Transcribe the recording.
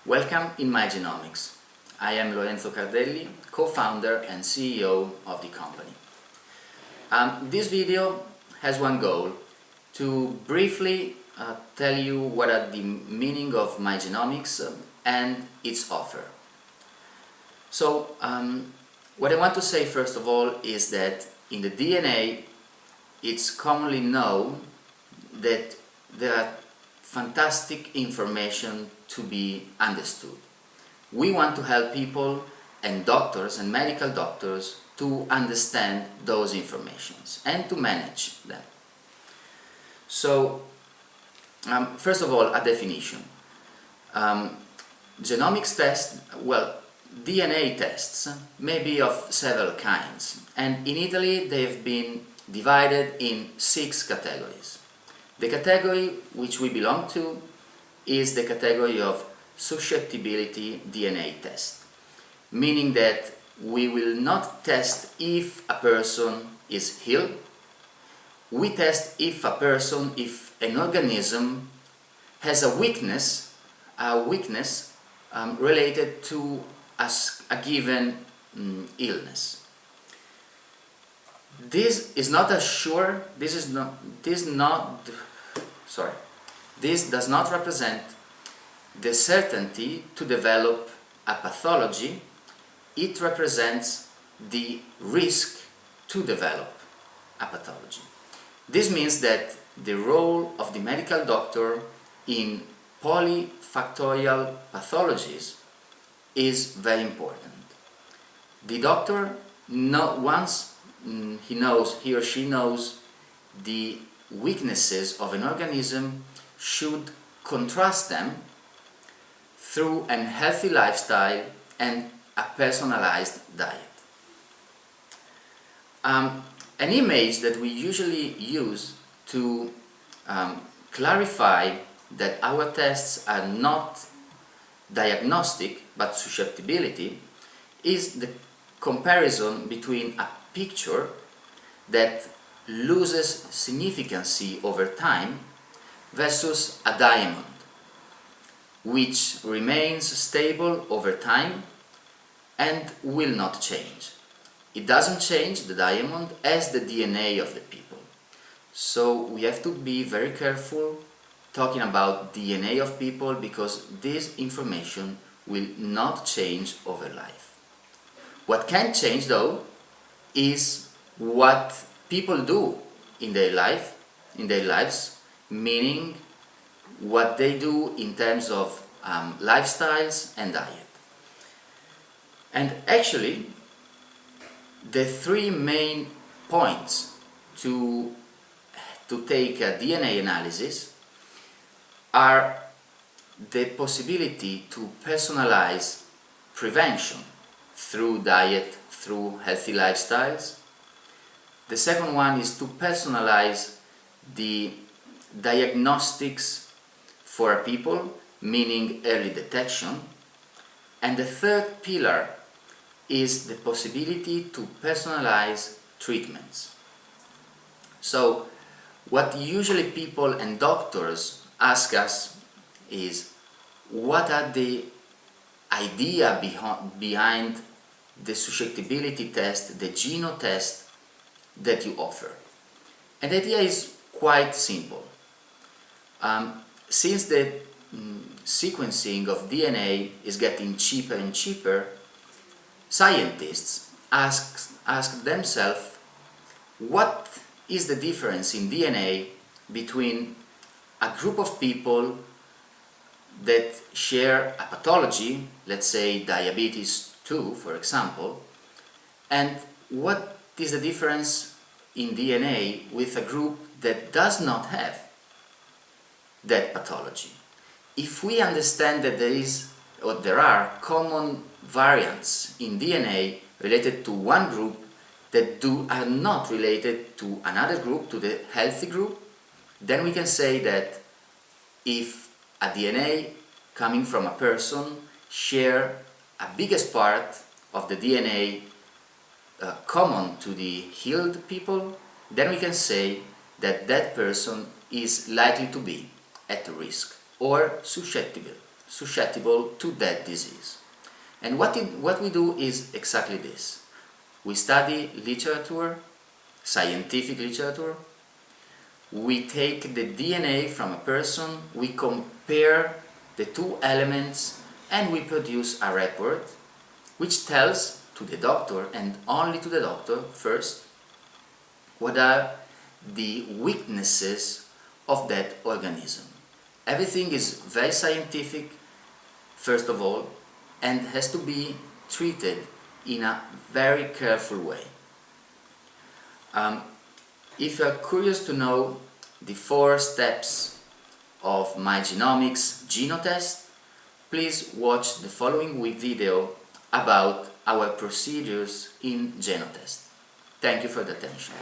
Welcome in my Genomics. I am Lorenzo Cardelli, co-founder and CEO of the company. This video has one goal: to briefly tell you what are the meaning of my Genomics and its offer. So, what I want to say first of all is that in the DNA it's commonly known that there are fantastic information to be understood. We want to help people and doctors and medical doctors to understand those informations and to manage them. So, first of all, a definition. Genomics tests, DNA tests may be of several kinds, and in Italy they've been divided in 6 categories. The category which we belong to is the category of susceptibility DNA test, meaning that we will not test if a person is ill. We test if an organism has a weakness related to a given illness. This does not represent the certainty to develop a pathology. It represents the risk to develop a pathology. This means that the role of the medical doctor in polyfactorial pathologies is very important. The doctor, once he or she knows the weaknesses of an organism, should contrast them through a healthy lifestyle and a personalized diet. An image that we usually use to clarify that our tests are not diagnostic but susceptibility is the comparison between a picture that loses significancy over time versus a diamond, which remains stable over time and will not change. It doesn't change, the diamond, as the DNA of the people. So we have to be very careful talking about DNA of people, because this information will not change over life. What can change though is what people do in their lives, meaning what they do in terms of lifestyles and diet. And actually, the 3 main points to take a DNA analysis are the possibility to personalize prevention through diet, through healthy lifestyles. The second one is to personalize the diagnostics for people, meaning early detection. And the third pillar is the possibility to personalize treatments. So, what usually people and doctors ask us is, what are the idea behind the susceptibility test, the geno test that you offer? And the idea is quite simple. Since the sequencing of DNA is getting cheaper and cheaper, scientists ask themselves, what is the difference in DNA between a group of people that share a pathology, let's say diabetes 2 for example, and what is the difference in DNA with a group that does not have that pathology? If we understand that there are common variants in DNA related to one group that are not related to another group, to the healthy group, then we can say that if a DNA coming from a person share a biggest part of the DNA common to the healed people, then we can say that that person is likely to be at risk or susceptible susceptible to that disease. And what we do is exactly this. We study literature, scientific literature, we take the DNA from a person, we compare the two elements, and we produce a report which tells to the doctor, and only to the doctor first, what are the weaknesses of that organism. Everything is very scientific, first of all, and has to be treated in a very careful way. If you are curious to know the 4 steps of my Genomics genotest, please watch the following week video about our procedures in genotest. Thank you for the attention.